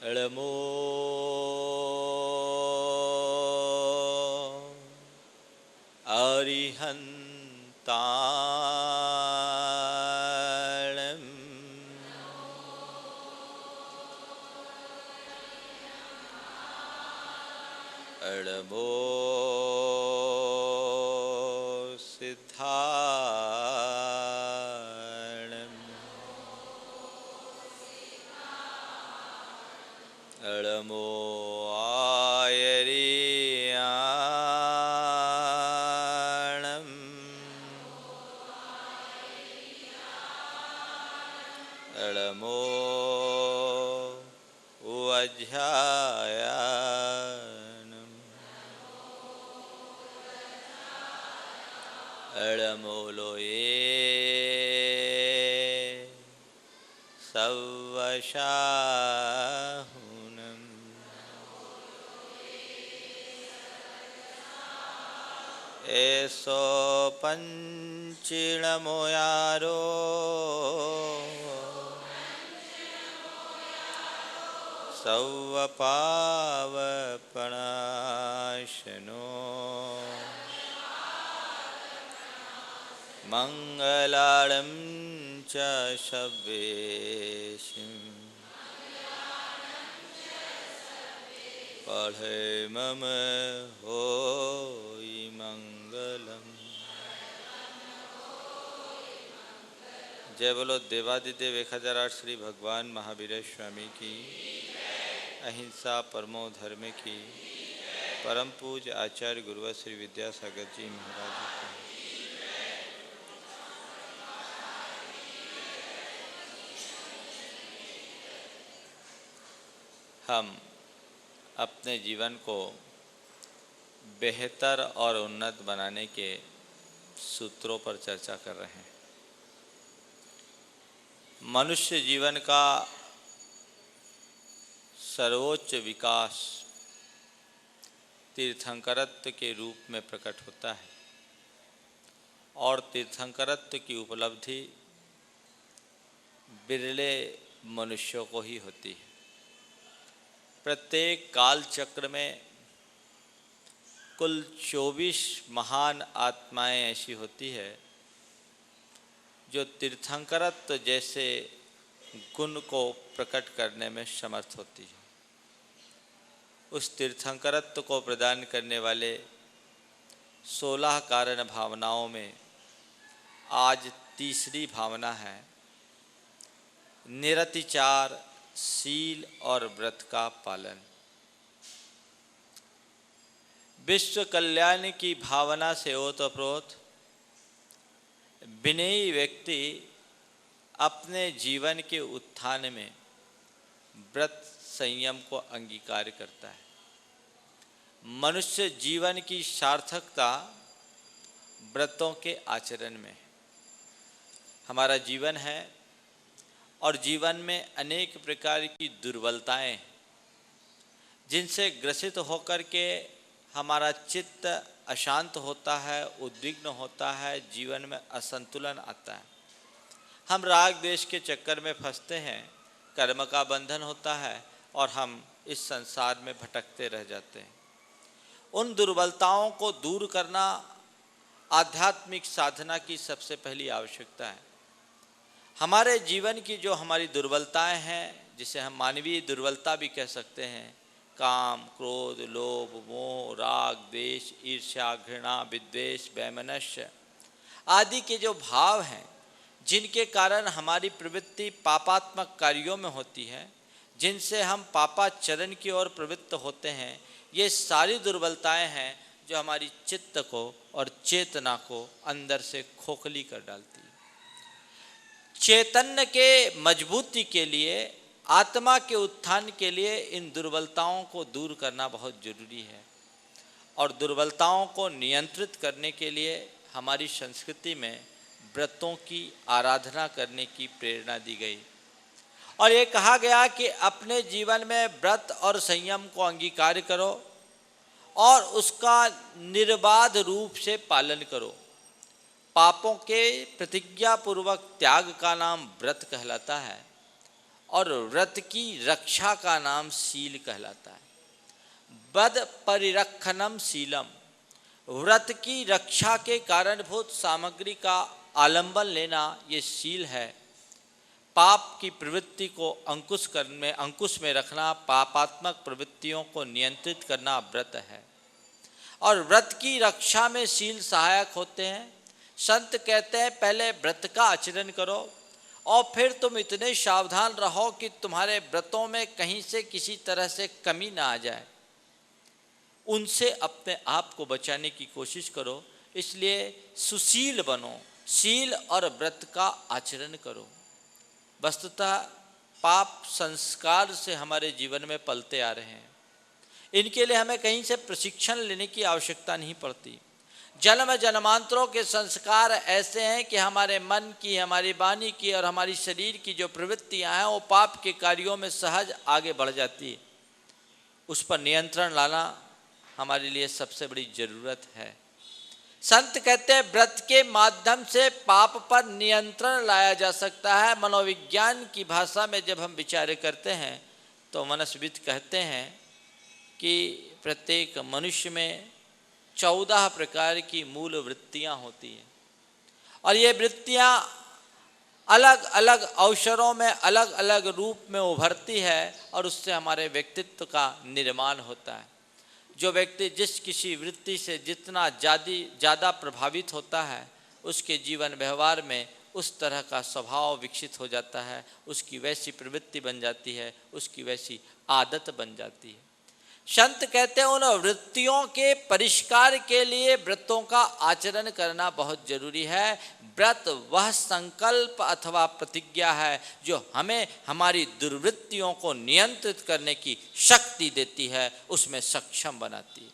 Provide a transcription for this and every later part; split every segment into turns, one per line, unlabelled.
एळमो अरिहन्ताणम् एळमो सिद्धाणम् एळमो आयरियाणम् एळमो वज्झायानम् एळमो लोये सवशाहुनम् एसो पंचिणमो यारो सवपावपणाशनो मंगलाळं च शब्देशिं पढ़े मम होई मंगलम। जय बोलो देवादिदेव 1008 श्री भगवान महावीर स्वामी की, अहिंसा परमो धर्म की, परम पूज्य आचार्य गुरुवर श्री विद्यासागर जी महाराज की। हम अपने जीवन को बेहतर और उन्नत बनाने के सूत्रों पर चर्चा कर रहे हैं। मनुष्य जीवन का सर्वोच्च विकास तीर्थंकरत्व के रूप में प्रकट होता है और तीर्थंकरत्व की उपलब्धि बिरले मनुष्यों को ही होती है। प्रत्येक काल चक्र में कुल 24 महान आत्माएं ऐसी होती है जो तीर्थंकरत्व जैसे गुण को प्रकट करने में समर्थ होती है। उस तीर्थंकरत्व को प्रदान करने वाले 16 कारण भावनाओं में आज तीसरी भावना है निरतिचार, शील और व्रत का पालन। विश्व कल्याण की भावना से ओतप्रोत विनयी व्यक्ति अपने जीवन के उत्थान में व्रत संयम को अंगीकार करता है। मनुष्य जीवन की सार्थकता व्रतों के आचरण में। हमारा जीवन है और जीवन में अनेक प्रकार की दुर्बलताएं जिनसे ग्रसित होकर के हमारा चित्त अशांत होता है, उद्विग्न होता है, जीवन में असंतुलन आता है। हम राग द्वेष के चक्कर में फंसते हैं, कर्म का बंधन होता है और हम इस संसार में भटकते रह जाते हैं। उन दुर्बलताओं को दूर करना आध्यात्मिक साधना की सबसे पहली आवश्यकता है। हमारे जीवन की जो हमारी दुर्बलताएं हैं, जिसे हम मानवीय दुर्बलता भी कह सकते हैं, काम, क्रोध, लोभ, मोह, राग, द्वेष, ईर्ष्या, घृणा, विद्वेष, वैमनस्य आदि के जो भाव हैं, जिनके कारण हमारी प्रवृत्ति पापात्मक कार्यों में होती है, जिनसे हम पापाचरण की ओर प्रवृत्त होते हैं, ये सारी दुर्बलताएं हैं जो हमारी चित्त को और चेतना को अंदर से खोखली कर डालती है। चैतन्य के मजबूती के लिए, आत्मा के उत्थान के लिए इन दुर्बलताओं को दूर करना बहुत जरूरी है। और दुर्बलताओं को नियंत्रित करने के लिए हमारी संस्कृति में व्रतों की आराधना करने की प्रेरणा दी गई और ये कहा गया कि अपने जीवन में व्रत और संयम को अंगीकार करो और उसका निर्बाध रूप से पालन करो। पापों के प्रतिज्ञापूर्वक त्याग का नाम व्रत कहलाता है और व्रत की रक्षा का नाम शील कहलाता है। बद परिरक्षणम शीलम, व्रत की रक्षा के कारणभूत सामग्री का आलंबन लेना ये शील है। पाप की प्रवृत्ति को अंकुश में रखना, पापात्मक प्रवृत्तियों को नियंत्रित करना व्रत है। और व्रत की रक्षा में शील सहायक होते हैं। संत कहते हैं पहले व्रत का आचरण करो और फिर तुम इतने सावधान रहो कि तुम्हारे व्रतों में कहीं से किसी तरह से कमी ना आ जाए। उनसे अपने आप को बचाने की कोशिश करो। इसलिए सुशील बनो, शील और व्रत का आचरण करो। वस्तुतः पाप संस्कार से हमारे जीवन में पलते आ रहे हैं। इनके लिए हमें कहीं से प्रशिक्षण लेने की आवश्यकता नहीं पड़ती। जन्म जन्मांतरों के संस्कार ऐसे हैं कि हमारे मन की, हमारी वाणी की और हमारी शरीर की जो प्रवृत्तियां हैं वो पाप के कार्यों में सहज आगे बढ़ जाती है। उस पर नियंत्रण लाना हमारे लिए सबसे बड़ी जरूरत है। संत कहते हैं व्रत के माध्यम से पाप पर नियंत्रण लाया जा सकता है। मनोविज्ञान की भाषा में जब हम विचार करते हैं तो मनस्विद कहते हैं कि प्रत्येक मनुष्य में 14 प्रकार की मूल वृत्तियां होती हैं और ये वृत्तियां अलग अलग अवसरों में अलग अलग रूप में उभरती है और उससे हमारे व्यक्तित्व का निर्माण होता है। जो व्यक्ति जिस किसी वृत्ति से जितना ज़्यादा प्रभावित होता है उसके जीवन व्यवहार में उस तरह का स्वभाव विकसित हो जाता है, उसकी वैसी प्रवृत्ति बन जाती है, उसकी वैसी आदत बन जाती है। संत कहते हैं उन वृत्तियों के परिष्कार के लिए व्रतों का आचरण करना बहुत जरूरी है। व्रत वह संकल्प अथवा प्रतिज्ञा है जो हमें हमारी दुर्वृत्तियों को नियंत्रित करने की शक्ति देती है, उसमें सक्षम बनाती है।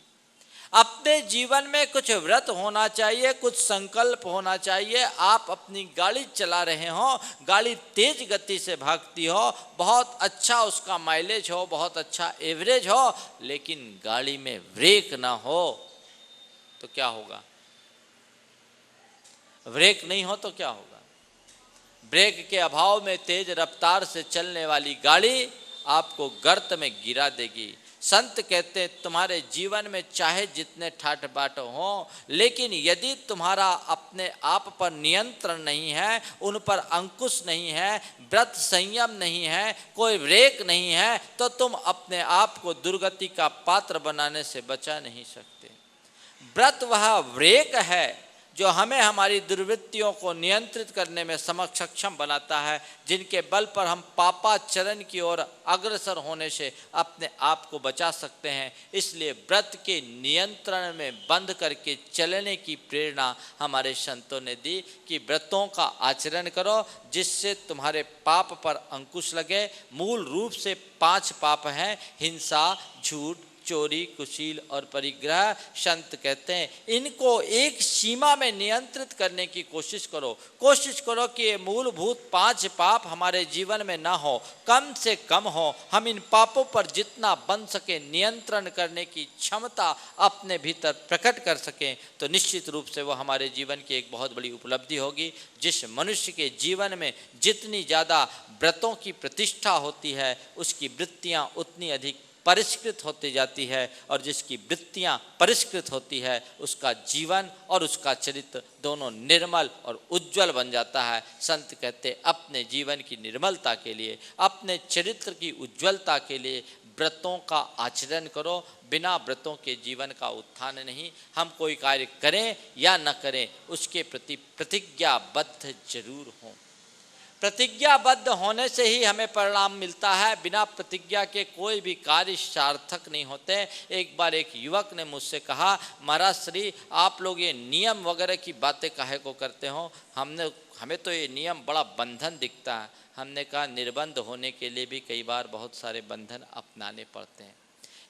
अपने जीवन में कुछ व्रत होना चाहिए, कुछ संकल्प होना चाहिए। आप अपनी गाड़ी चला रहे हो, गाड़ी तेज गति से भागती हो, बहुत अच्छा उसका माइलेज हो, बहुत अच्छा एवरेज हो, लेकिन गाड़ी में ब्रेक ना हो तो क्या होगा? ब्रेक नहीं हो तो क्या होगा? ब्रेक के अभाव में तेज रफ्तार से चलने वाली गाड़ी आपको गर्त में गिरा देगी। संत कहते हैं तुम्हारे जीवन में चाहे जितने ठाट बाट हो, लेकिन यदि तुम्हारा अपने आप पर नियंत्रण नहीं है, उन पर अंकुश नहीं है, व्रत संयम नहीं है, कोई ब्रेक नहीं है, तो तुम अपने आप को दुर्गति का पात्र बनाने से बचा नहीं सकते। व्रत वह ब्रेक है जो हमें हमारी दुर्वृत्तियों को नियंत्रित करने में सक्षम बनाता है, जिनके बल पर हम पापाचरण की ओर अग्रसर होने से अपने आप को बचा सकते हैं। इसलिए व्रत के नियंत्रण में बंद करके चलने की प्रेरणा हमारे संतों ने दी कि व्रतों का आचरण करो जिससे तुम्हारे पाप पर अंकुश लगे। मूल रूप से 5 पाप हैं: हिंसा, झूठ, चोरी, कुशील और परिग्रह। संत कहते हैं इनको एक सीमा में नियंत्रित करने की कोशिश करो कि ये मूलभूत 5 पाप हमारे जीवन में ना हो, कम से कम हो। हम इन पापों पर जितना बन सके नियंत्रण करने की क्षमता अपने भीतर प्रकट कर सकें तो निश्चित रूप से वो हमारे जीवन की एक बहुत बड़ी उपलब्धि होगी। जिस मनुष्य के जीवन में जितनी ज़्यादा व्रतों की प्रतिष्ठा होती है उसकी वृत्तियाँ उतनी अधिक परिष्कृत होती जाती है, और जिसकी वृत्तियाँ परिष्कृत होती है उसका जीवन और उसका चरित्र दोनों निर्मल और उज्जवल बन जाता है। संत कहते अपने जीवन की निर्मलता के लिए, अपने चरित्र की उज्जवलता के लिए व्रतों का आचरण करो। बिना व्रतों के जीवन का उत्थान नहीं। हम कोई कार्य करें या न करें उसके प्रति प्रतिज्ञाबद्ध जरूर हों। प्रतिज्ञाबद्ध होने से ही हमें परिणाम मिलता है। बिना प्रतिज्ञा के कोई भी कार्य सार्थक नहीं होते। एक बार एक युवक ने मुझसे कहा, महाराज श्री आप लोग ये नियम वगैरह की बातें काहे को करते हो, हमें तो ये नियम बड़ा बंधन दिखता है। हमने कहा निर्बंध होने के लिए भी कई बार बहुत सारे बंधन अपनाने पड़ते हैं।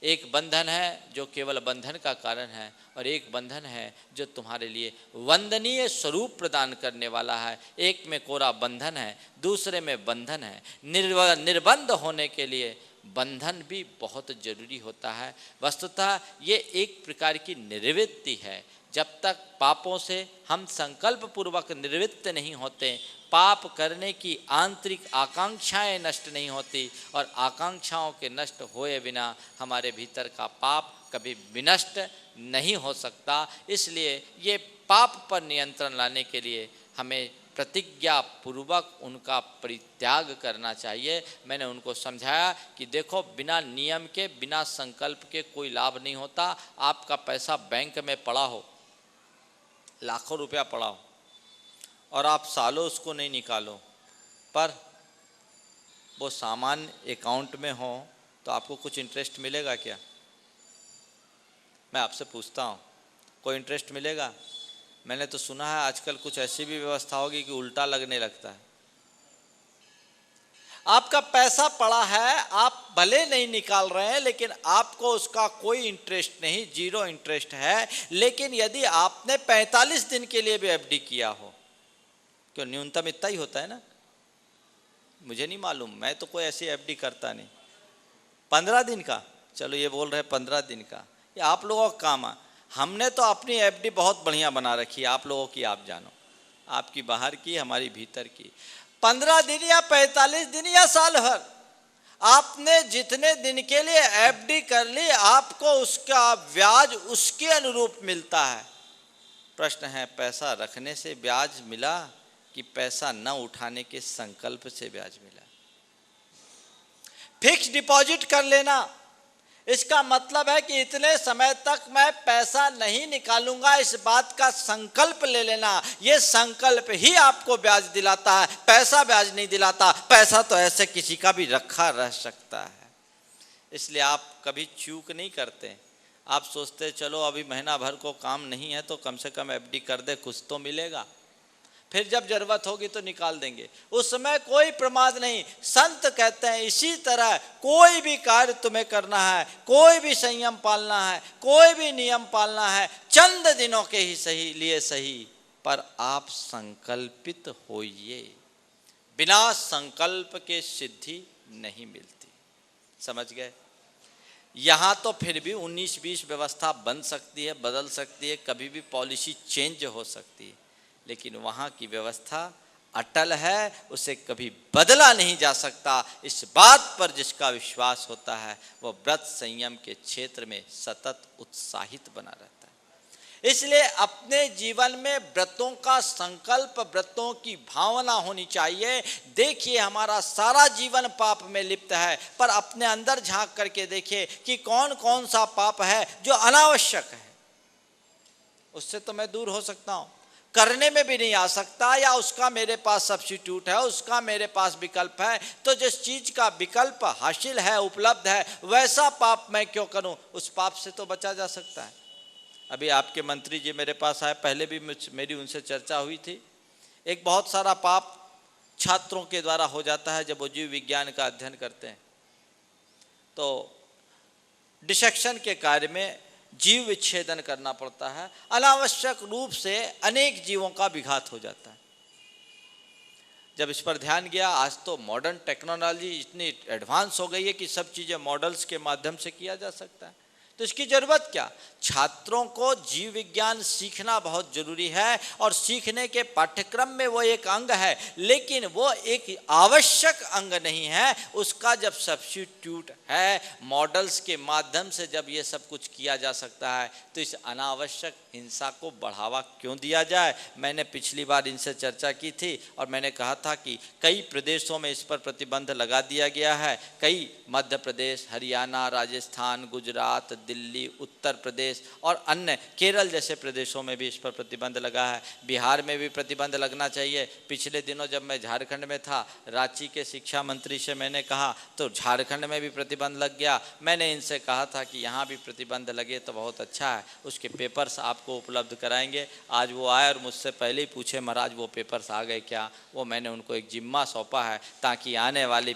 एक बंधन है जो केवल बंधन का कारण है और एक बंधन है जो तुम्हारे लिए वंदनीय स्वरूप प्रदान करने वाला है। एक में कोरा बंधन है, दूसरे में बंधन है। निर्बंध होने के लिए बंधन भी बहुत जरूरी होता है। वस्तुतः ये एक प्रकार की निवृत्ति है। जब तक पापों से हम संकल्प पूर्वक निवृत्त नहीं होते, पाप करने की आंतरिक आकांक्षाएं नष्ट नहीं होती, और आकांक्षाओं के नष्ट हुए बिना हमारे भीतर का पाप कभी विनष्ट नहीं हो सकता। इसलिए ये पाप पर नियंत्रण लाने के लिए हमें प्रतिज्ञा पूर्वक उनका परित्याग करना चाहिए। मैंने उनको समझाया कि देखो, बिना नियम के, बिना संकल्प के कोई लाभ नहीं होता। आपका पैसा बैंक में पड़ा हो, लाखों रुपया पड़ा हो, और आप सालों उसको नहीं निकालो, पर वो सामान्य अकाउंट में हो, तो आपको कुछ इंटरेस्ट मिलेगा क्या? मैं आपसे पूछता हूँ, कोई इंटरेस्ट मिलेगा? मैंने तो सुना है आजकल कुछ ऐसी भी व्यवस्था होगी कि उल्टा लगने लगता है। आपका पैसा पड़ा है, आप भले नहीं निकाल रहे हैं, लेकिन आपको उसका कोई इंटरेस्ट नहीं, जीरो इंटरेस्ट है। लेकिन यदि आपने 45 दिन के लिए भी एफडी किया हो, क्यों, न्यूनतम इतना ही होता है ना, मुझे नहीं मालूम, मैं तो कोई ऐसी एफडी करता नहीं। 15 दिन का, चलो ये बोल रहे 15 दिन का, ये आप लोगों का काम है। हमने तो अपनी एफडी बहुत बढ़िया बना रखी है, आप लोगों की आप जानो, आपकी बाहर की, हमारी भीतर की। 15 दिन या 45 दिन या साल भर, आपने जितने दिन के लिए एफडी कर ली, आपको उसका ब्याज उसके अनुरूप मिलता है। प्रश्न है, पैसा रखने से ब्याज मिला कि पैसा न उठाने के संकल्प से ब्याज मिला? फिक्स डिपॉजिट कर लेना, इसका मतलब है कि इतने समय तक मैं पैसा नहीं निकालूंगा, इस बात का संकल्प ले लेना। यह संकल्प ही आपको ब्याज दिलाता है, पैसा ब्याज नहीं दिलाता। पैसा तो ऐसे किसी का भी रखा रह सकता है। इसलिए आप कभी चूक नहीं करते। आप सोचते चलो अभी महीना भर को काम नहीं है तो कम से कम एफडी कर दे, कुछ तो मिलेगा, फिर जब जरूरत होगी तो निकाल देंगे। उस समय कोई प्रमाद नहीं। संत कहते हैं इसी तरह कोई भी कार्य तुम्हें करना है, कोई भी संयम पालना है, कोई भी नियम पालना है, चंद दिनों के ही सही लिए सही, पर आप संकल्पित होइए। बिना संकल्प के सिद्धि नहीं मिलती। समझ गए? यहाँ तो फिर भी 19-20 व्यवस्था बन सकती है, बदल सकती है, कभी भी पॉलिसी चेंज हो सकती है, लेकिन वहाँ की व्यवस्था अटल है, उसे कभी बदला नहीं जा सकता। इस बात पर जिसका विश्वास होता है वो व्रत संयम के क्षेत्र में सतत उत्साहित बना रहता है। इसलिए अपने जीवन में व्रतों का संकल्प, व्रतों की भावना होनी चाहिए। देखिए, हमारा सारा जीवन पाप में लिप्त है, पर अपने अंदर झांक करके देखिए कि कौन कौन सा पाप है जो अनावश्यक है। उससे तो मैं दूर हो सकता हूँ, करने में भी नहीं आ सकता, या उसका मेरे पास सब्स्टिट्यूट है, उसका मेरे पास विकल्प है। तो जिस चीज का विकल्प हासिल है, उपलब्ध है, वैसा पाप मैं क्यों करूं? उस पाप से तो बचा जा सकता है। अभी आपके मंत्री जी मेरे पास आए, पहले भी मेरी उनसे चर्चा हुई थी। एक बहुत सारा पाप छात्रों के द्वारा हो जाता है जब वो जीव विज्ञान का अध्ययन करते हैं, तो डिसेक्शन के कार्य में जीव विच्छेदन करना पड़ता है। अनावश्यक रूप से अनेक जीवों का विघात हो जाता है। जब इस पर ध्यान गया, आज तो मॉडर्न टेक्नोलॉजी इतनी एडवांस हो गई है कि सब चीज़ें मॉडल्स के माध्यम से किया जा सकता है। तो इसकी जरूरत क्या? छात्रों को जीव विज्ञान सीखना बहुत जरूरी है, और सीखने के पाठ्यक्रम में वो एक अंग है, लेकिन वो एक आवश्यक अंग नहीं है। उसका जब सब्स्टिट्यूट है, मॉडल्स के माध्यम से जब ये सब कुछ किया जा सकता है, तो इस अनावश्यक हिंसा को बढ़ावा क्यों दिया जाए? मैंने पिछली बार इनसे चर्चा की थी और मैंने कहा था कि कई प्रदेशों में इस पर प्रतिबंध लगा दिया गया है। कई मध्य प्रदेश, हरियाणा, राजस्थान, गुजरात, दिल्ली, उत्तर प्रदेश और अन्य केरल जैसे प्रदेशों में भी इस पर प्रतिबंध लगा है। बिहार में भी प्रतिबंध लगना चाहिए। पिछले दिनों जब मैं झारखंड में था, रांची के शिक्षा मंत्री से मैंने कहा तो झारखंड में भी प्रतिबंध लग गया। मैंने इनसे कहा था कि यहाँ भी प्रतिबंध लगे तो बहुत अच्छा है, उसके पेपर्स आपको उपलब्ध कराएंगे। आज वो आए और मुझसे पहले ही पूछे, महाराज वो पेपर्स आ गए क्या? वो मैंने उनको एक जिम्मा सौंपा है ताकि आने वाली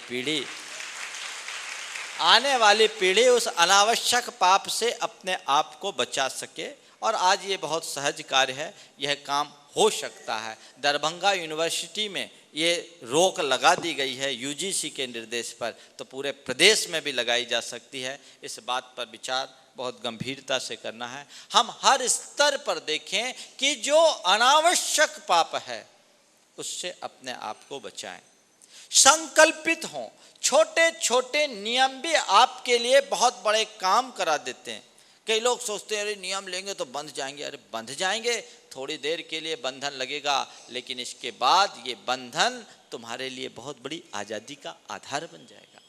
पीढ़ी उस अनावश्यक पाप से अपने आप को बचा सके। और आज ये बहुत सहज कार्य है, यह काम हो सकता है। दरभंगा यूनिवर्सिटी में ये रोक लगा दी गई है यूजीसी के निर्देश पर, तो पूरे प्रदेश में भी लगाई जा सकती है। इस बात पर विचार बहुत गंभीरता से करना है। हम हर स्तर पर देखें कि जो अनावश्यक पाप है उससे अपने आप को बचाएं। संकल्पित हों। छोटे छोटे नियम भी आपके लिए बहुत बड़े काम करा देते हैं। कई लोग सोचते हैं अरे नियम लेंगे तो बंध जाएंगे। अरे बंध जाएंगे, थोड़ी देर के लिए बंधन लगेगा, लेकिन इसके बाद ये बंधन तुम्हारे लिए बहुत बड़ी आज़ादी का आधार बन जाएगा।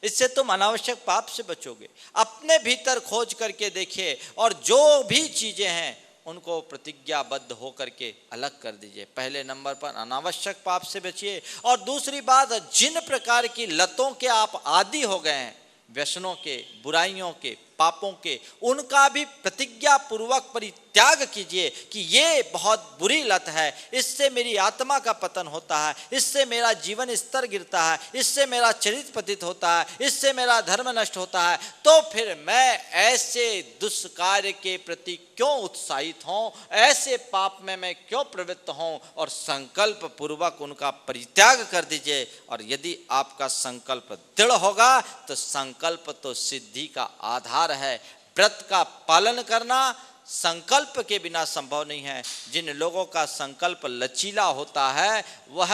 इससे तुम अनावश्यक पाप से बचोगे। अपने भीतर खोज करके देखिए और जो भी चीज़ें हैं उनको प्रतिज्ञाबद्ध होकर के अलग कर दीजिए। पहले नंबर पर अनावश्यक पाप से बचिए, और दूसरी बात, जिन प्रकार की लतों के आप आदी हो गए हैं, व्यसनों के, बुराइयों के, पापों के, उनका भी प्रतिज्ञा पूर्वक परित्याग कीजिए कि ये बहुत बुरी लत है, इससे मेरी आत्मा का पतन होता है, इससे मेरा जीवन स्तर गिरता है, इससे मेरा चरित्र पतित होता है, इससे मेरा धर्म नष्ट होता है। तो फिर मैं ऐसे दुष्कार्य के प्रति क्यों उत्साहित हूँ, ऐसे पाप में मैं क्यों प्रवृत्त हूँ, और संकल्प पूर्वक उनका परित्याग कर दीजिए। और यदि आपका संकल्प दृढ़ होगा तो संकल्प तो सिद्धि का आधार है। व्रत का पालन करना संकल्प के बिना संभव नहीं है। जिन लोगों का संकल्प लचीला होता है वह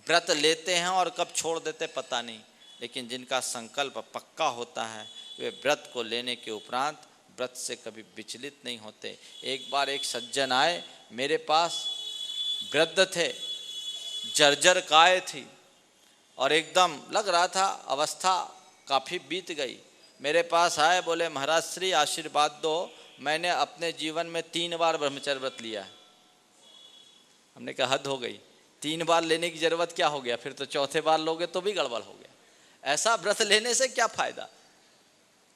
व्रत लेते हैं और कब छोड़ देते पता नहीं, लेकिन जिनका संकल्प पक्का होता है वे व्रत को लेने के उपरांत व्रत से कभी विचलित नहीं होते। एक बार एक सज्जन आए मेरे पास, वृद्ध थे, जर्जर काय थी और एकदम लग रहा था अवस्था काफ़ी बीत गई। मेरे पास आए, बोले महाराज श्री आशीर्वाद दो, मैंने अपने जीवन में 3 बार ब्रह्मचर्य व्रत लिया है। हमने कहा हद हो गई, 3 बार लेने की जरूरत क्या हो गया, फिर तो चौथे बार लोगे तो भी गड़बड़ हो गया। ऐसा व्रत लेने से क्या फायदा।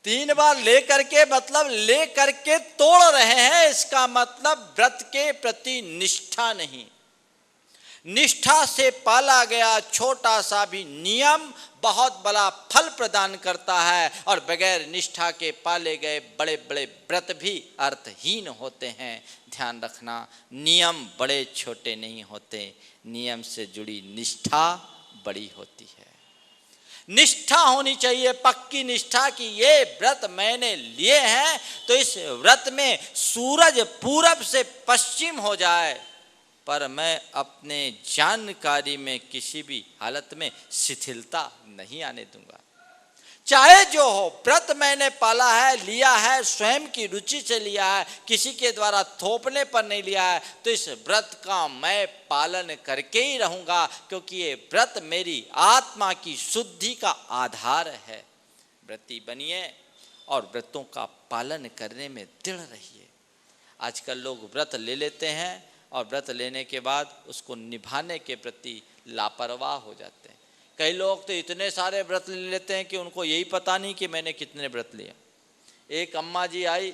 3 बार ले करके मतलब ले करके तोड़ रहे हैं, इसका मतलब व्रत के प्रति निष्ठा नहीं। निष्ठा से पाला गया छोटा सा भी नियम बहुत बड़ा फल प्रदान करता है, और बगैर निष्ठा के पाले गए बड़े बड़े व्रत भी अर्थहीन होते हैं। ध्यान रखना, नियम बड़े छोटे नहीं होते, नियम से जुड़ी निष्ठा बड़ी होती है। निष्ठा होनी चाहिए, पक्की निष्ठा कि ये व्रत मैंने लिए हैं तो इस व्रत में सूरज पूरब से पश्चिम हो जाए पर मैं अपने जानकारी में किसी भी हालत में शिथिलता नहीं आने दूंगा। चाहे जो हो, व्रत मैंने पाला है, लिया है, स्वयं की रुचि से लिया है, किसी के द्वारा थोपने पर नहीं लिया है, तो इस व्रत का मैं पालन करके ही रहूंगा, क्योंकि ये व्रत मेरी आत्मा की शुद्धि का आधार है। व्रती बनिए और व्रतों का पालन करने में दृढ़ रहिए। आजकल लोग व्रत ले लेते हैं और व्रत लेने के बाद उसको निभाने के प्रति लापरवाह हो जाते हैं। कई लोग तो इतने सारे व्रत ले लेते हैं कि उनको यही पता नहीं कि मैंने कितने व्रत लिए। एक अम्मा जी आई,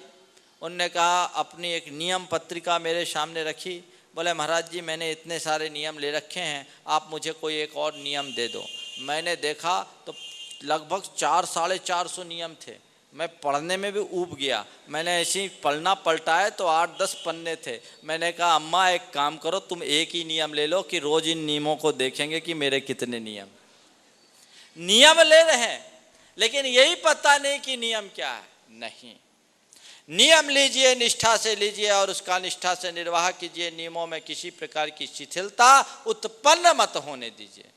उनने कहा, अपनी एक नियम पत्रिका मेरे सामने रखी, बोले महाराज जी मैंने इतने सारे नियम ले रखे हैं, आप मुझे कोई एक और नियम दे दो। मैंने देखा तो लगभग 400-450 नियम थे। मैं पढ़ने में भी ऊब गया। मैंने ऐसे ही पढ़ना पलटाए तो 8-10 पन्ने थे। मैंने कहा अम्मा एक काम करो, तुम एक ही नियम ले लो कि रोज इन नियमों को देखेंगे कि मेरे कितने नियम ले रहे हैं, लेकिन यही पता नहीं कि नियम क्या है। नहीं, नियम लीजिए, निष्ठा से लीजिए और उसका निष्ठा से निर्वाह कीजिए। नियमों में किसी प्रकार की शिथिलता उत्पन्न मत होने दीजिए।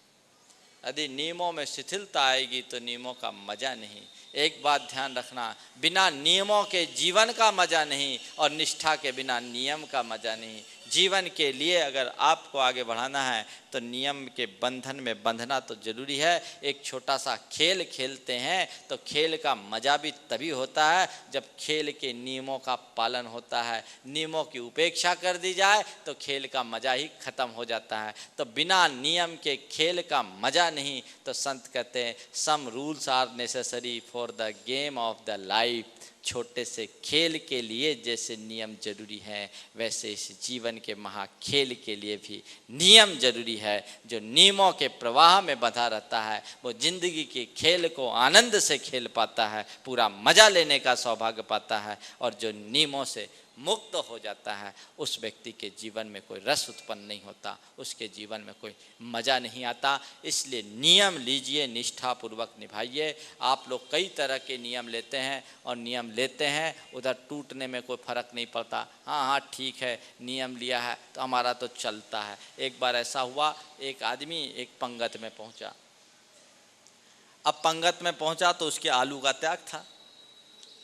यदि नियमों में शिथिलता आएगी तो नियमों का मजा नहीं। एक बात ध्यान रखना, बिना नियमों के जीवन का मजा नहीं और निष्ठा के बिना नियम का मजा नहीं। जीवन के लिए अगर आपको आगे बढ़ाना है तो नियम के बंधन में बंधना तो जरूरी है। एक छोटा सा खेल खेलते हैं तो खेल का मजा भी तभी होता है जब खेल के नियमों का पालन होता है। नियमों की उपेक्षा कर दी जाए तो खेल का मजा ही खत्म हो जाता है। तो बिना नियम के खेल का मजा नहीं। तो संत कहते हैं some rules are necessary for the game of the life. छोटे से खेल के लिए जैसे नियम जरूरी है, वैसे इस जीवन के महाखेल के लिए भी नियम जरूरी है। जो नियमों के प्रवाह में बंधा रहता है वो जिंदगी के खेल को आनंद से खेल पाता है, पूरा मजा लेने का सौभाग्य पाता है। और जो नियमों से मुक्त हो जाता है, उस व्यक्ति के जीवन में कोई रस उत्पन्न नहीं होता, उसके जीवन में कोई मज़ा नहीं आता। इसलिए नियम लीजिए, निष्ठापूर्वक निभाइए। आप लोग कई तरह के नियम लेते हैं और नियम लेते हैं, उधर टूटने में कोई फ़र्क नहीं पड़ता। हाँ हाँ ठीक है, नियम लिया है तो हमारा तो चलता है। एक बार ऐसा हुआ, एक आदमी एक पंगत में पहुंचा। अब पंगत में पहुंचा तो उसके आलू का त्याग था।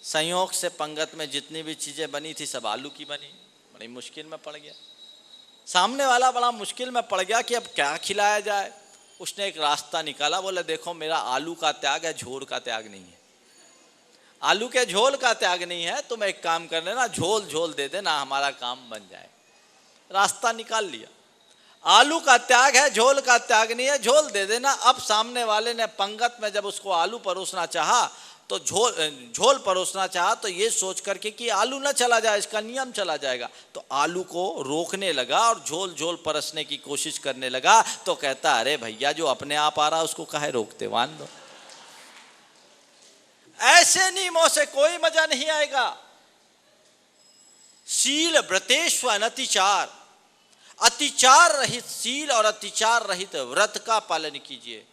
संयोग से पंगत में जितनी भी चीज़ें बनी थी सब आलू की बनी। बड़ी मुश्किल में पड़ गया, सामने वाला बड़ा मुश्किल में पड़ गया कि अब क्या खिलाया जाए। उसने एक रास्ता निकाला, बोले देखो मेरा आलू का त्याग है, झोल का त्याग नहीं है। आलू के झोल का त्याग नहीं है, तुम एक काम कर लेना, झोल झोल दे देना, हमारा काम बन जाए। रास्ता निकाल लिया, आलू का त्याग है, झोल का त्याग नहीं है, झोल दे देना। अब सामने वाले ने पंगत में जब उसको आलू परोसना चाहा तो झोल परोसना चाहा तो ये सोच करके कि आलू ना चला जाए, इसका नियम चला जाएगा, तो आलू को रोकने लगा और झोल झोल परोसने की कोशिश करने लगा। तो कहता अरे भैया जो अपने आप आ रहा उसको काहे रोकते, वान दो। ऐसे नियमों से कोई मजा नहीं आएगा। शील व्रतेष्व अनतिचार, अतिचार रहित शील और अतिचार रहित व्रत का पालन कीजिए,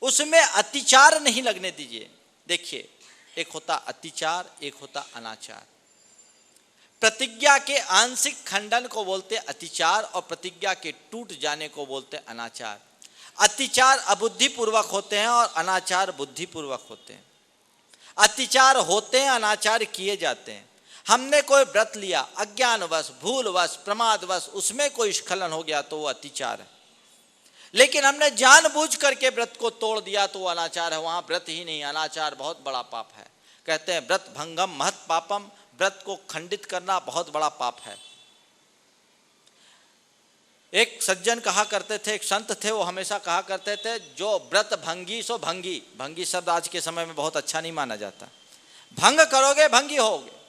उसमें अतिचार नहीं लगने दीजिए। देखिए, एक होता अतिचार, एक होता अनाचार। प्रतिज्ञा के आंशिक खंडन को बोलते अतिचार और प्रतिज्ञा के टूट जाने को बोलते अनाचार। अतिचार अबुद्धिपूर्वक होते हैं और अनाचार बुद्धिपूर्वक होते हैं। अतिचार होते हैं, अनाचार किए जाते हैं। हमने कोई व्रत लिया, अज्ञानवश, भूलवश, प्रमादवश उसमें कोई स्खलन हो गया तो वो अतिचार है। लेकिन हमने जानबूझ करके व्रत को तोड़ दिया तो वो अनाचार है। वहां व्रत ही नहीं, अनाचार बहुत बड़ा पाप है। कहते हैं व्रत भंगम महत पापम, व्रत को खंडित करना बहुत बड़ा पाप है। एक सज्जन कहा करते थे, एक संत थे, वो हमेशा कहा करते थे जो व्रत भंगी सो भंगी। भंगी शब्द आज के समय में बहुत अच्छा नहीं माना जाता। भंग करोगे भंगी होगे।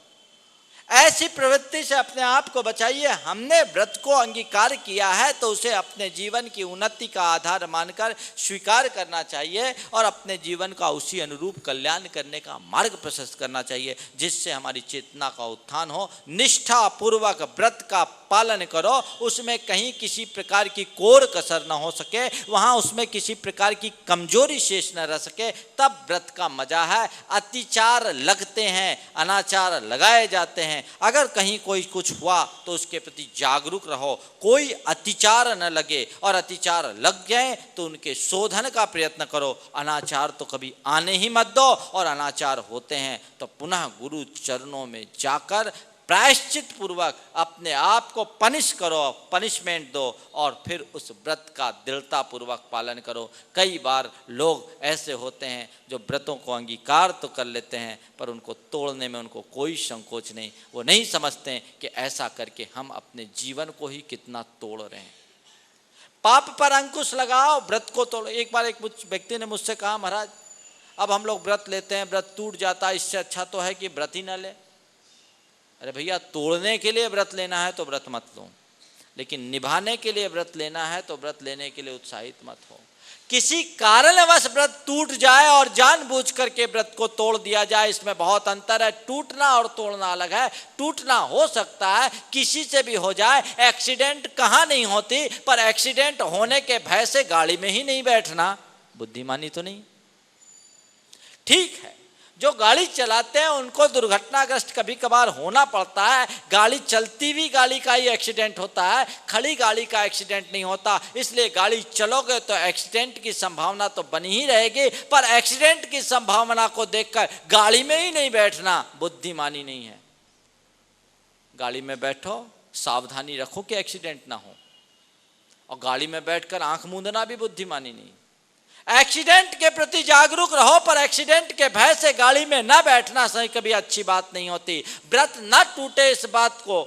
ऐसी प्रवृत्ति से अपने आप को बचाइए। हमने व्रत को अंगीकार किया है तो उसे अपने जीवन की उन्नति का आधार मानकर स्वीकार करना चाहिए और अपने जीवन का उसी अनुरूप कल्याण करने का मार्ग प्रशस्त करना चाहिए, जिससे हमारी चेतना का उत्थान हो। निष्ठा पूर्वक व्रत का पालन करो, उसमें कहीं किसी प्रकार की कोर कसर न हो सके, वहां उसमें किसी प्रकार की कमजोरी शेष न रह सके, तब व्रत का मजा है। अतिचार लगते हैं, अनाचार लगाए जाते हैं। अगर कहीं कोई कुछ हुआ तो उसके प्रति जागरूक रहो, कोई अतिचार न लगे, और अतिचार लग जाए तो उनके शोधन का प्रयत्न करो। अनाचार तो कभी आने ही मत दो, और अनाचार होते हैं तो पुनः गुरु चरणों में जाकर प्रायश्चित पूर्वक अपने आप को पनिश करो, पनिशमेंट दो, और फिर उस व्रत का दृढ़ता पूर्वक पालन करो। कई बार लोग ऐसे होते हैं जो व्रतों को अंगीकार तो कर लेते हैं पर उनको तोड़ने में उनको कोई संकोच नहीं। वो नहीं समझते हैं कि ऐसा करके हम अपने जीवन को ही कितना तोड़ रहे हैं। पाप पर अंकुश लगाओ, व्रत को तोड़ो। एक बार एक व्यक्ति ने मुझसे कहा, महाराज अब हम लोग व्रत लेते हैं, व्रत टूट जाता है, इससे अच्छा तो है कि व्रत ही न ले। अरे भैया, तोड़ने के लिए व्रत लेना है तो व्रत मत लो, लेकिन निभाने के लिए व्रत लेना है तो व्रत लेने के लिए उत्साहित मत हो। किसी कारणवश व्रत टूट जाए और जानबूझ करके व्रत को तोड़ दिया जाए, इसमें बहुत अंतर है। टूटना और तोड़ना अलग है। टूटना हो सकता है, किसी से भी हो जाए। एक्सीडेंट कहाँ नहीं होती, पर एक्सीडेंट होने के भय से गाड़ी में ही नहीं बैठना बुद्धिमानी तो नहीं। ठीक है, जो गाड़ी चलाते हैं उनको दुर्घटनाग्रस्त कभी कभार होना पड़ता है। गाड़ी चलती हुई गाड़ी का ही एक्सीडेंट होता है, खड़ी गाड़ी का एक्सीडेंट नहीं होता। इसलिए गाड़ी चलोगे तो एक्सीडेंट की संभावना तो बनी ही रहेगी, पर एक्सीडेंट की संभावना को देखकर गाड़ी में ही नहीं बैठना बुद्धिमानी नहीं है। गाड़ी में बैठो, सावधानी रखो कि एक्सीडेंट ना हो, और गाड़ी में बैठकर आंख मूंदना भी बुद्धिमानी नहीं। एक्सीडेंट के प्रति जागरूक रहो, पर एक्सीडेंट के भय से गाड़ी में न बैठना सही कभी अच्छी बात नहीं होती। व्रत न टूटे इस बात को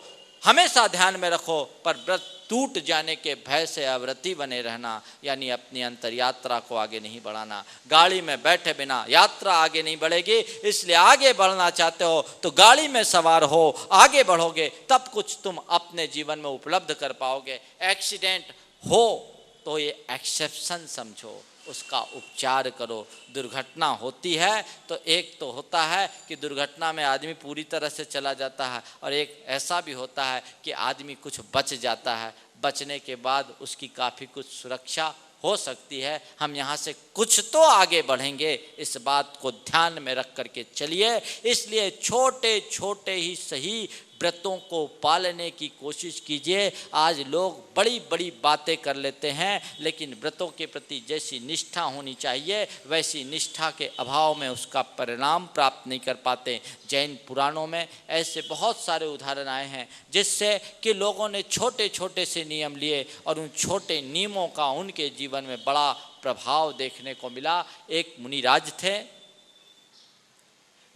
हमेशा ध्यान में रखो, पर व्रत टूट जाने के भय से अव्रती बने रहना, यानी अपनी अंतर यात्रा को आगे नहीं बढ़ाना। गाड़ी में बैठे बिना यात्रा आगे नहीं बढ़ेगी। इसलिए आगे बढ़ना चाहते हो तो गाड़ी में सवार हो, आगे बढ़ोगे तब कुछ तुम अपने जीवन में उपलब्ध कर पाओगे। एक्सीडेंट हो तो ये एक्सेप्शन समझो, उसका उपचार करो। दुर्घटना होती है तो एक तो होता है कि दुर्घटना में आदमी पूरी तरह से चला जाता है, और एक ऐसा भी होता है कि आदमी कुछ बच जाता है। बचने के बाद उसकी काफ़ी कुछ सुरक्षा हो सकती है। हम यहाँ से कुछ तो आगे बढ़ेंगे, इस बात को ध्यान में रख करके चलिए। इसलिए छोटे छोटे ही सही व्रतों को पालने की कोशिश कीजिए। आज लोग बड़ी बड़ी बातें कर लेते हैं, लेकिन व्रतों के प्रति जैसी निष्ठा होनी चाहिए वैसी निष्ठा के अभाव में उसका परिणाम प्राप्त नहीं कर पाते। जैन पुराणों में ऐसे बहुत सारे उदाहरण आए हैं जिससे कि लोगों ने छोटे छोटे से नियम लिए और उन छोटे नियमों का उनके जीवन में बड़ा प्रभाव देखने को मिला। एक मुनिराज थे,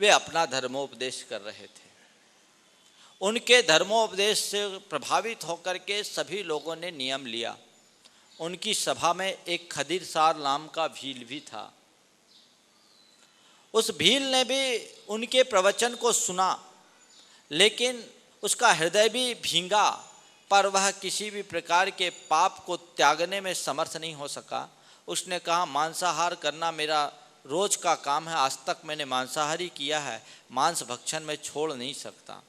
वे अपना धर्मोपदेश कर रहे थे। उनके धर्मोपदेश से प्रभावित होकर के सभी लोगों ने नियम लिया। उनकी सभा में एक खदीरसार नाम का भील भी था। उस भील ने भी उनके प्रवचन को सुना, लेकिन उसका हृदय भी भींगा, पर वह किसी भी प्रकार के पाप को त्यागने में समर्थ नहीं हो सका। उसने कहा, मांसाहार करना मेरा रोज का काम है, आज तक मैंने मांसाहारी किया है, मांस भक्षण में छोड़ नहीं सकता।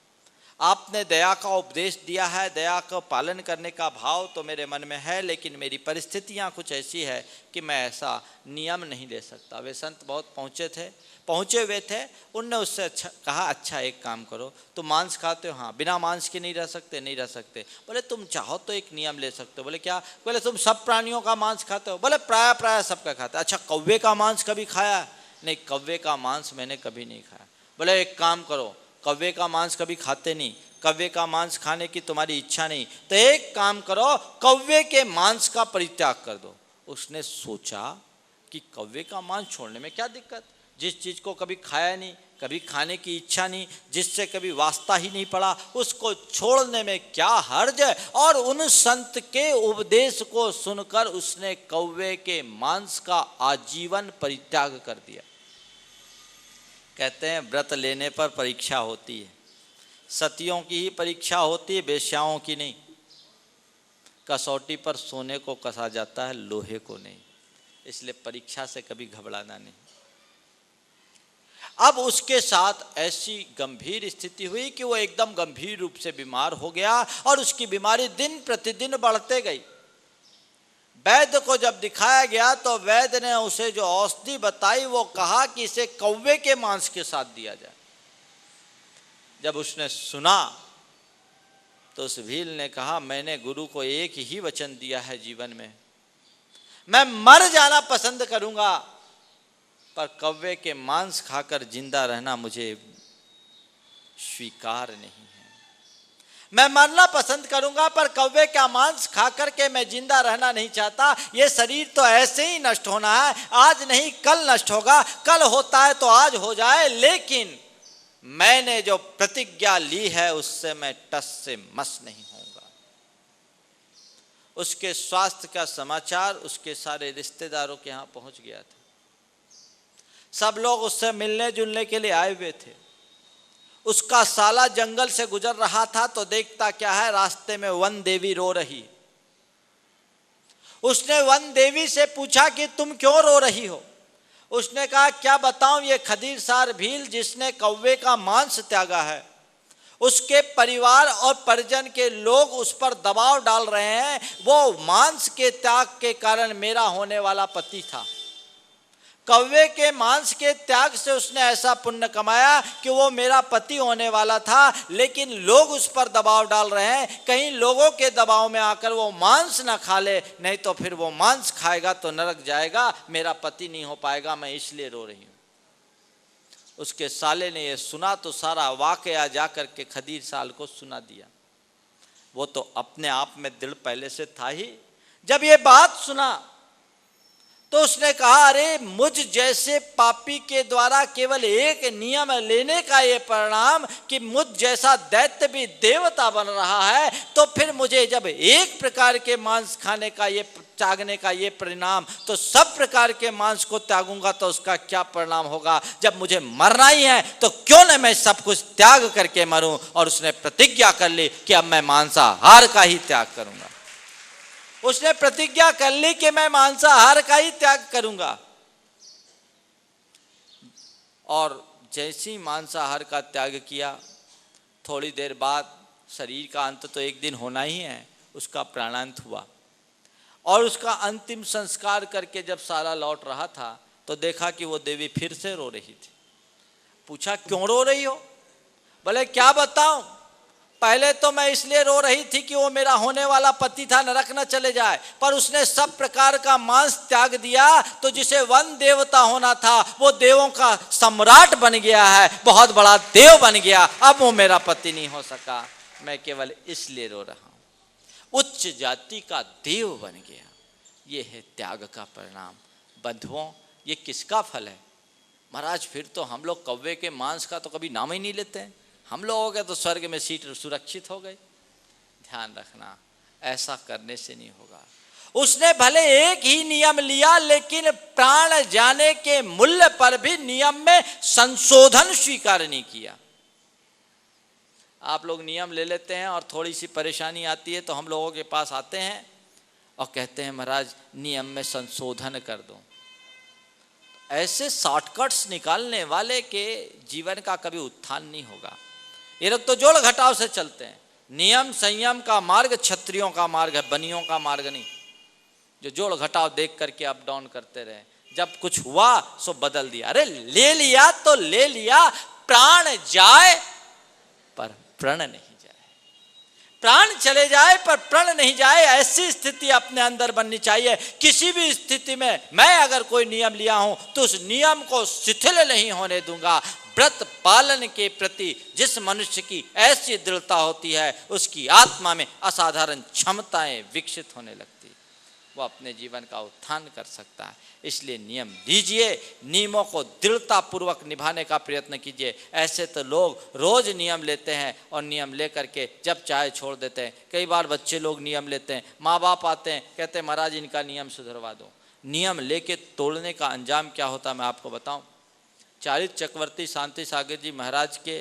आपने दया का उपदेश दिया है, दया का पालन करने का भाव तो मेरे मन में है, लेकिन मेरी परिस्थितियां कुछ ऐसी है कि मैं ऐसा नियम नहीं ले सकता। वे संत बहुत पहुँचे हुए थे। उनने उससे कहा, अच्छा एक काम करो, तुम मांस खाते हो? हाँ। बिना मांस के नहीं रह सकते? नहीं रह सकते। बोले तुम चाहो तो एक नियम ले सकते हो। बोले क्या? बोले तुम सब प्राणियों का मांस खाते हो? बोले प्राय सबका खाते। अच्छा, कौवे का मांस कभी खाया? नहीं, कौवे का मांस मैंने कभी नहीं खाया। बोले एक काम करो, कौवे का मांस कभी खाते नहीं, कौवे का मांस खाने की तुम्हारी इच्छा नहीं, तो एक काम करो, कौवे के मांस का परित्याग कर दो। उसने सोचा कि कौवे का मांस छोड़ने में क्या दिक्कत, जिस चीज़ को कभी खाया नहीं, कभी खाने की इच्छा नहीं, जिससे कभी वास्ता ही नहीं पड़ा, उसको छोड़ने में क्या हर्ज है। और उन संत के उपदेश को सुनकर उसने कौवे के मांस का आजीवन परित्याग कर दिया। कहते हैं व्रत लेने पर परीक्षा होती है, सतियों की ही परीक्षा होती है, वेश्याओं की नहीं। कसौटी पर सोने को कसा जाता है, लोहे को नहीं। इसलिए परीक्षा से कभी घबराना नहीं। अब उसके साथ ऐसी गंभीर स्थिति हुई कि वो एकदम गंभीर रूप से बीमार हो गया और उसकी बीमारी दिन प्रतिदिन बढ़ते गई। वैद्य को जब दिखाया गया तो वैद्य ने उसे जो औषधि बताई वो कहा कि इसे कौवे के मांस के साथ दिया जाए। जब उसने सुना तो उस भील ने कहा, मैंने गुरु को एक ही वचन दिया है जीवन में, मैं मर जाना पसंद करूंगा, पर कौवे के मांस खाकर जिंदा रहना मुझे स्वीकार नहीं है। मैं मरना पसंद करूंगा, पर कौवे का मांस खाकर के मैं जिंदा रहना नहीं चाहता। ये शरीर तो ऐसे ही नष्ट होना है, आज नहीं कल नष्ट होगा, कल होता है तो आज हो जाए, लेकिन मैंने जो प्रतिज्ञा ली है उससे मैं टस से मस नहीं होऊंगा। उसके स्वास्थ्य का समाचार उसके सारे रिश्तेदारों के यहाँ पहुंच गया था। सब लोग उससे मिलने जुलने के लिए आए हुए थे। उसका साला जंगल से गुजर रहा था तो देखता क्या है, रास्ते में वन देवी रो रही। उसने वन देवी से पूछा कि तुम क्यों रो रही हो? उसने कहा, क्या बताऊं, ये खदीरसार भील जिसने कौवे का मांस त्यागा है, उसके परिवार और परिजन के लोग उस पर दबाव डाल रहे हैं। वो मांस के त्याग के कारण मेरा होने वाला पति था। कौवे के मांस के त्याग से उसने ऐसा पुण्य कमाया कि वो मेरा पति होने वाला था, लेकिन लोग उस पर दबाव डाल रहे हैं, कहीं लोगों के दबाव में आकर वो मांस ना खा ले, नहीं तो फिर वो मांस खाएगा तो नरक जाएगा, मेरा पति नहीं हो पाएगा, मैं इसलिए रो रही हूँ। उसके साले ने ये सुना तो सारा वाकया जाकर के खदीर साल को सुना दिया। वो तो अपने आप में दृढ़ पहले से था ही। जब ये बात सुना तो उसने कहा, अरे मुझ जैसे पापी के द्वारा केवल एक नियम लेने का ये परिणाम कि मुझ जैसा दैत्य भी देवता बन रहा है, तो फिर मुझे जब एक प्रकार के मांस खाने का ये त्यागने का ये परिणाम, तो सब प्रकार के मांस को त्यागूंगा तो उसका क्या परिणाम होगा? जब मुझे मरना ही है तो क्यों न मैं सब कुछ त्याग करके मरूं। और उसने प्रतिज्ञा कर ली कि अब मैं मांसाहार का ही त्याग करूंगा। उसने प्रतिज्ञा कर ली कि मैं मांसाहार का ही त्याग करूंगा। और जैसी मांसाहार का त्याग किया, थोड़ी देर बाद शरीर का अंत तो एक दिन होना ही है, उसका प्राणांत हुआ। और उसका अंतिम संस्कार करके जब सारा लौट रहा था तो देखा कि वो देवी फिर से रो रही थी। पूछा क्यों रो रही हो? बोले क्या बताऊं, पहले तो मैं इसलिए रो रही थी कि वो मेरा होने वाला पति था, नरक न चले जाए, पर उसने सब प्रकार का मांस त्याग दिया तो जिसे वन देवता होना था वो देवों का सम्राट बन गया है, बहुत बड़ा देव बन गया, अब वो मेरा पति नहीं हो सका, मैं केवल इसलिए रो रहा हूं। उच्च जाति का देव बन गया। ये है त्याग का परिणाम। बंधुओं, ये किसका फल है? महाराज फिर तो हम लोग कौवे के मांस का तो कभी नाम ही नहीं लेते हैं, हम लोगों के तो स्वर्ग में सीट सुरक्षित हो गई। ध्यान रखना, ऐसा करने से नहीं होगा। उसने भले एक ही नियम लिया, लेकिन प्राण जाने के मूल्य पर भी नियम में संशोधन स्वीकार नहीं किया। आप लोग नियम ले लेते हैं और थोड़ी सी परेशानी आती है तो हम लोगों के पास आते हैं और कहते हैं महाराज नियम में संशोधन कर दो। ऐसे शॉर्टकट्स निकालने वाले के जीवन का कभी उत्थान नहीं होगा। ये लोग तो जोड़ घटाव से चलते हैं। नियम संयम का मार्ग क्षत्रियों का मार्ग है, बनियों का मार्ग नहीं, जो जोड़ घटाव देख करके अप डाउन करते रहे। जब कुछ हुआ सो बदल दिया। अरे ले लिया तो ले लिया, प्राण जाए पर प्रण नहीं जाए, प्राण चले जाए पर प्रण नहीं जाए, ऐसी स्थिति अपने अंदर बननी चाहिए। किसी भी स्थिति में मैं अगर कोई नियम लिया हूं तो उस नियम को शिथिल नहीं होने दूंगा। व्रत पालन के प्रति जिस मनुष्य की ऐसी दृढ़ता होती है, उसकी आत्मा में असाधारण क्षमताएं विकसित होने लगती, वो अपने जीवन का उत्थान कर सकता है। इसलिए नियम लीजिए, नियमों को दृढ़ता पूर्वक निभाने का प्रयत्न कीजिए। ऐसे तो लोग रोज नियम लेते हैं और नियम लेकर के जब चाहे छोड़ देते हैं। कई बार बच्चे लोग नियम लेते हैं, माँ बाप आते हैं कहते हैं महाराज इनका नियम सुधरवा दो। नियम लेके तोड़ने का अंजाम क्या होता है मैं आपको बताऊं। चारित चक्रवर्ती शांति सागर जी महाराज के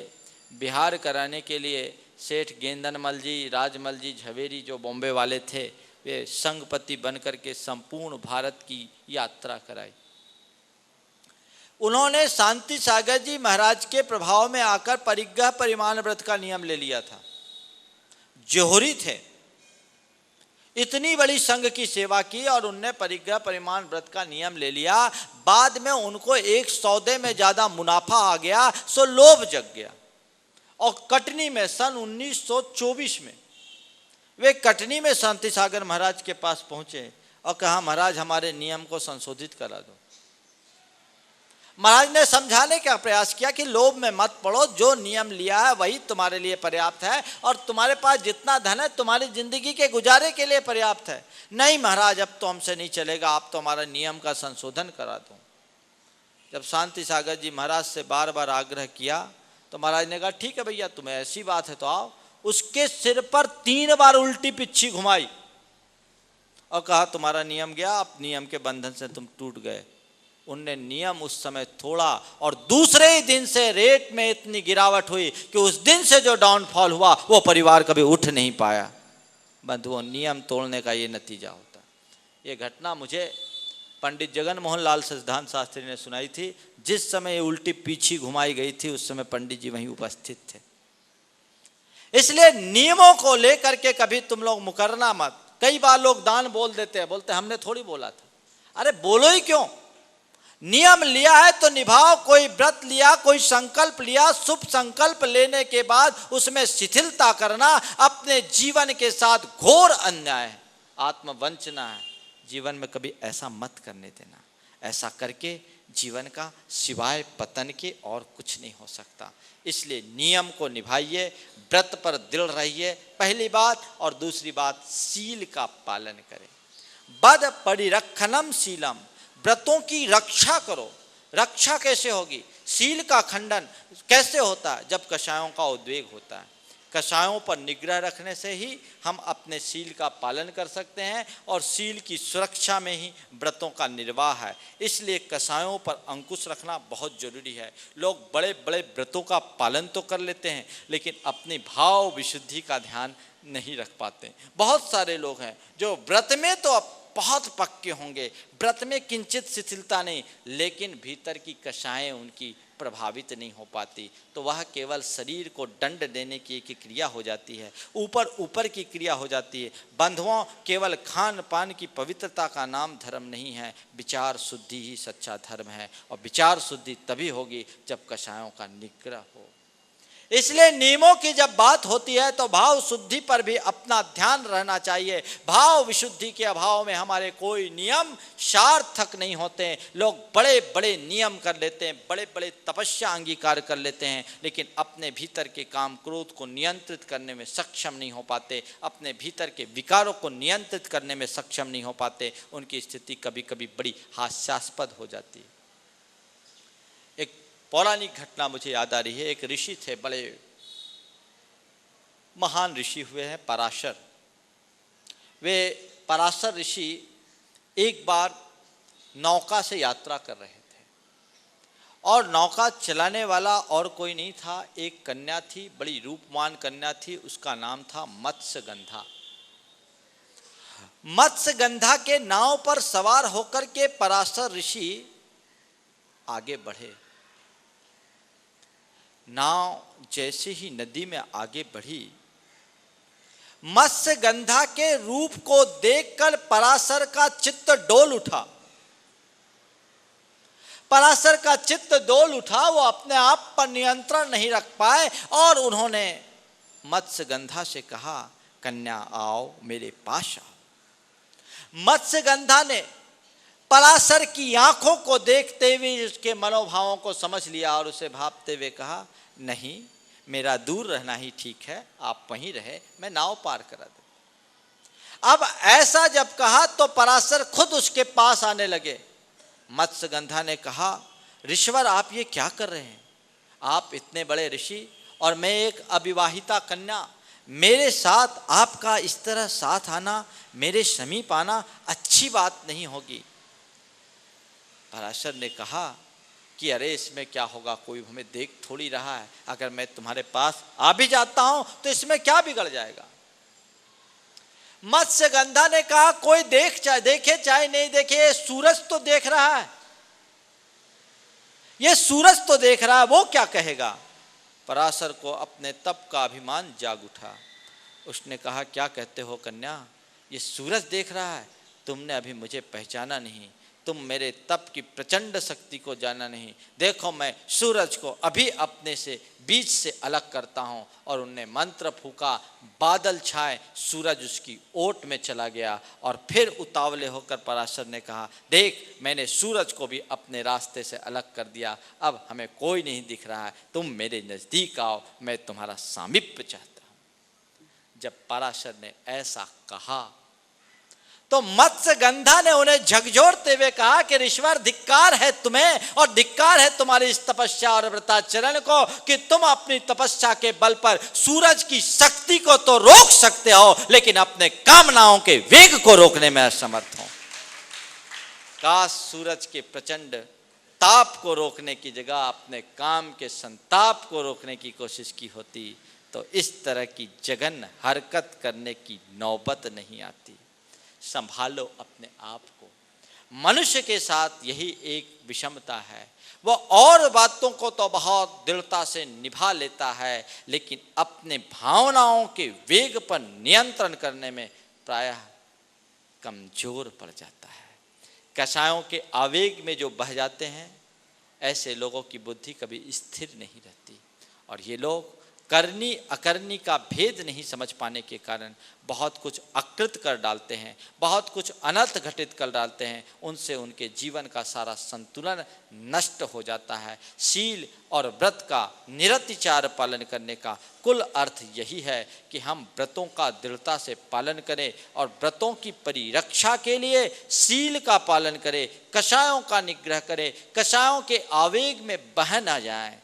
बिहार कराने के लिए सेठ गेंदनमल जी, राजमल जी झवेरी जो बॉम्बे वाले थे, वे संघपति बनकर के संपूर्ण भारत की यात्रा कराई। उन्होंने शांति सागर जी महाराज के प्रभाव में आकर परिग्रह परिमाण व्रत का नियम ले लिया था। जोहरी थे, इतनी बड़ी संघ की सेवा की और उनने परिग्रह परिमाण व्रत का नियम ले लिया। बाद में उनको एक सौदे में ज्यादा मुनाफा आ गया, सो लोभ जग गया। और कटनी में सन 1924 में वे कटनी में शांति सागर महाराज के पास पहुंचे और कहा महाराज हमारे नियम को संशोधित करा दो। महाराज ने समझाने का प्रयास किया कि लोभ में मत पड़ो, जो नियम लिया है वही तुम्हारे लिए पर्याप्त है और तुम्हारे पास जितना धन है तुम्हारी जिंदगी के गुजारे के लिए पर्याप्त है। नहीं महाराज अब तो हमसे नहीं चलेगा, आप तो हमारा नियम का संशोधन करा दो। जब शांति सागर जी महाराज से बार बार आग्रह किया तो महाराज ने कहा ठीक है भैया, तुम्हें ऐसी बात है तो आओ। उसके सिर पर 3 बार उल्टी पिच्छी घुमाई और कहा तुम्हारा नियम गया, अब नियम के बंधन से तुम टूट गए। उनने नियम उस समय तोड़ा और दूसरे ही दिन से रेट में इतनी गिरावट हुई कि उस दिन से जो डाउनफॉल हुआ वो परिवार कभी उठ नहीं पाया। बंधुओं, नियम तोड़ने का ये नतीजा होता है। ये घटना मुझे पंडित जगन मोहन लाल सिद्धांत शास्त्री ने सुनाई थी। जिस समय ये उल्टी पीछी घुमाई गई थी उस समय पंडित जी वहीं उपस्थित थे। इसलिए नियमों को लेकर के कभी तुम लोग मुकरना मत। कई बार लोग दान बोल देते हैं, बोलते हमने थोड़ी बोला था। अरे बोलो ही क्यों, नियम लिया है तो निभाओ। कोई व्रत लिया, कोई संकल्प लिया, शुभ संकल्प लेने के बाद उसमें शिथिलता करना अपने जीवन के साथ घोर अन्याय है, आत्मवंचना है। जीवन में कभी ऐसा मत करने देना। ऐसा करके जीवन का सिवाय पतन के और कुछ नहीं हो सकता। इसलिए नियम को निभाइए, व्रत पर दृढ़ रहिए, पहली बात। और दूसरी बात, सील का पालन करें। बद परिरक्षणम शीलम, व्रतों की रक्षा करो। रक्षा कैसे होगी? सील का खंडन कैसे होता है? जब कषायों का उद्वेग होता है। कषायों पर निग्रह रखने से ही हम अपने शील का पालन कर सकते हैं और शील की सुरक्षा में ही व्रतों का निर्वाह है। इसलिए कषायों पर अंकुश रखना बहुत जरूरी है। लोग बड़े बड़े व्रतों का पालन तो कर लेते हैं लेकिन अपनी भाव विशुद्धि का ध्यान नहीं रख पाते। बहुत सारे लोग हैं जो व्रत में तो बहुत पक्के होंगे, व्रत में किंचित शिथिलता नहीं, लेकिन भीतर की कषाएं उनकी प्रभावित नहीं हो पाती, तो वह केवल शरीर को दंड देने की एक क्रिया हो जाती है, ऊपर की क्रिया हो जाती है। बंधुओं, केवल खान पान की पवित्रता का नाम धर्म नहीं है, विचार शुद्धि ही सच्चा धर्म है। और विचार शुद्धि तभी होगी जब कषायों का निग्रह हो। इसलिए नियमों की जब बात होती है तो भाव शुद्धि पर भी अपना ध्यान रहना चाहिए। भाव विशुद्धि के अभाव में हमारे कोई नियम सार्थक नहीं होते। लोग बड़े बड़े नियम कर लेते हैं, बड़े बड़े तपस्या अंगीकार कर लेते हैं, लेकिन अपने भीतर के काम क्रोध को नियंत्रित करने में सक्षम नहीं हो पाते, अपने भीतर के विकारों को नियंत्रित करने में सक्षम नहीं हो पाते। उनकी स्थिति कभी कभी बड़ी हास्यास्पद हो जाती है। एक पौराणिक घटना मुझे याद आ रही है। एक ऋषि थे, बड़े महान ऋषि हुए हैं, पराशर। वे पराशर ऋषि एक बार नौका से यात्रा कर रहे थे और नौका चलाने वाला और कोई नहीं था, एक कन्या थी, बड़ी रूपवान कन्या थी, उसका नाम था मत्स्यगंधा। मत्स्यगंधा के नाव पर सवार होकर के पराशर ऋषि आगे बढ़े। नाव जैसे ही नदी में आगे बढ़ी, मत्स्यगंधा के रूप को देखकर पराशर का चित्त डोल उठा। पराशर का चित्त डोल उठा, वो अपने आप पर नियंत्रण नहीं रख पाए और उन्होंने मत्स्यगंधा से कहा, कन्या आओ, मेरे पास आओ। मत्स्यगंधा ने पराशर की आंखों को देखते हुए उसके मनोभावों को समझ लिया और उसे भापते हुए कहा, नहीं, मेरा दूर रहना ही ठीक है, आप वहीं रहे, मैं नाव पार करा दूं। अब ऐसा जब कहा तो पराशर खुद उसके पास आने लगे। मत्स्यगंधा ने कहा, ऋषिवर, आप ये क्या कर रहे हैं? आप इतने बड़े ऋषि और मैं एक अविवाहिता कन्या, मेरे साथ आपका इस तरह साथ आना, मेरे समीप आना अच्छी बात नहीं होगी। पराशर ने कहा कि अरे इसमें क्या होगा, कोई हमें देख थोड़ी रहा है, अगर मैं तुम्हारे पास आ भी जाता हूं तो इसमें क्या बिगड़ जाएगा। मत्स्यगंधा ने कहा, कोई देखे चाहे नहीं देखे, ये सूरज तो देख रहा है, ये सूरज तो देख रहा है, वो क्या कहेगा। पराशर को अपने तप का अभिमान जाग उठा। उसने कहा, क्या कहते हो कन्या, ये सूरज देख रहा है, तुमने अभी मुझे पहचाना नहीं, तुम मेरे तप की प्रचंड शक्ति को जाना नहीं। देखो, मैं सूरज को अभी अपने से बीच से अलग करता हूं। और उनने मंत्र फूका, बादल छाए, सूरज उसकी ओट में चला गया। और फिर उतावले होकर पराशर ने कहा, देख, मैंने सूरज को भी अपने रास्ते से अलग कर दिया, अब हमें कोई नहीं दिख रहा है, तुम मेरे नजदीक आओ, मैं तुम्हारा सामीप्य चाहता हूं। जब पराशर ने ऐसा कहा तो मत्स्यगंधा ने उन्हें झकझोरते हुए कहा कि ऋषिवर, धिक्कार है तुम्हें और धिक्कार है तुम्हारी इस तपस्या और व्रताचरण को कि तुम अपनी तपस्या के बल पर सूरज की शक्ति को तो रोक सकते हो, लेकिन अपने कामनाओं के वेग को रोकने में असमर्थ हो। काश सूरज के प्रचंड ताप को रोकने की जगह अपने काम के संताप को रोकने की कोशिश की होती तो इस तरह की जघन्य हरकत करने की नौबत नहीं आती। संभालो अपने आप को। मनुष्य के साथ यही एक विषमता है, वो और बातों को तो बहुत दृढ़ता से निभा लेता है, लेकिन अपने भावनाओं के वेग पर नियंत्रण करने में प्रायः कमजोर पड़ जाता है। कषायों के आवेग में जो बह जाते हैं, ऐसे लोगों की बुद्धि कभी स्थिर नहीं रहती और ये लोग करनी अकरनी का भेद नहीं समझ पाने के कारण बहुत कुछ अकृत कर डालते हैं, बहुत कुछ अनर्थ घटित कर डालते हैं। उनसे उनके जीवन का सारा संतुलन नष्ट हो जाता है। शील और व्रत का निरतिचार पालन करने का कुल अर्थ यही है कि हम व्रतों का दृढ़ता से पालन करें और व्रतों की परिरक्षा के लिए शील का पालन करें, कषायों का निग्रह करें, कषायों के आवेग में बह ना जाएं,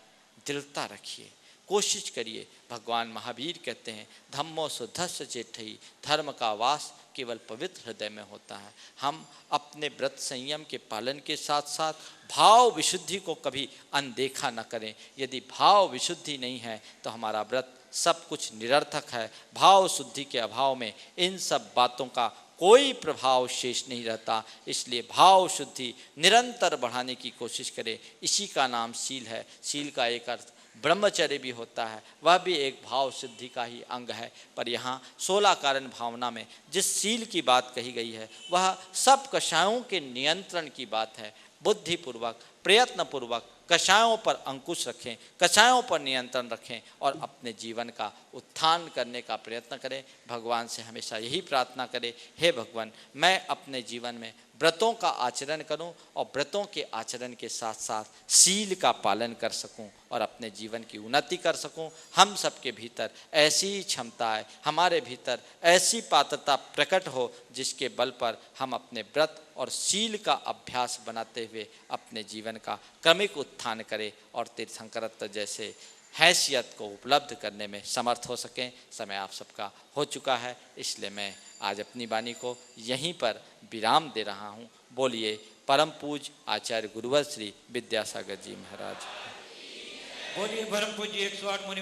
दृढ़ता रखिए। कोशिश करिए। भगवान महावीर कहते हैं धम्मो शुद्धस्य चेष्टहि, धर्म का वास केवल पवित्र हृदय में होता है। हम अपने व्रत संयम के पालन के साथ साथ भाव विशुद्धि को कभी अनदेखा न करें। यदि भाव विशुद्धि नहीं है तो हमारा व्रत सब कुछ निरर्थक है। भाव शुद्धि के अभाव में इन सब बातों का कोई प्रभाव शेष नहीं रहता। इसलिए भाव शुद्धि निरंतर बढ़ाने की कोशिश करें। इसी का नाम शील है। शील का एक अर्थ ब्रह्मचर्य भी होता है, वह भी एक भाव सिद्धि का ही अंग है। पर यहाँ 16 कारण भावना में जिस शील की बात कही गई है वह सब कषायों के नियंत्रण की बात है। बुद्धिपूर्वक प्रयत्नपूर्वक कषायों पर अंकुश रखें, कषायों पर नियंत्रण रखें और अपने जीवन का उत्थान करने का प्रयत्न करें। भगवान से हमेशा यही प्रार्थना करें, हे भगवान मैं अपने जीवन में व्रतों का आचरण करूं और व्रतों के आचरण के साथ साथ शील का पालन कर सकूं और अपने जीवन की उन्नति कर सकूं। हम सबके भीतर ऐसी क्षमता है, हमारे भीतर ऐसी पात्रता प्रकट हो जिसके बल पर हम अपने व्रत और शील का अभ्यास बनाते हुए अपने जीवन का क्रमिक उत्थान करें और तीर्थंकरत्व जैसे हैसियत को उपलब्ध करने में समर्थ हो सकें। समय आप सबका हो चुका है, इसलिए मैं आज अपनी वाणी को यहीं पर विराम दे रहा हूँ। बोलिए परम पूज्य आचार्य गुरुवर श्री विद्यासागर जी महाराज।
बोलिए परम पूज्य 108 मुनि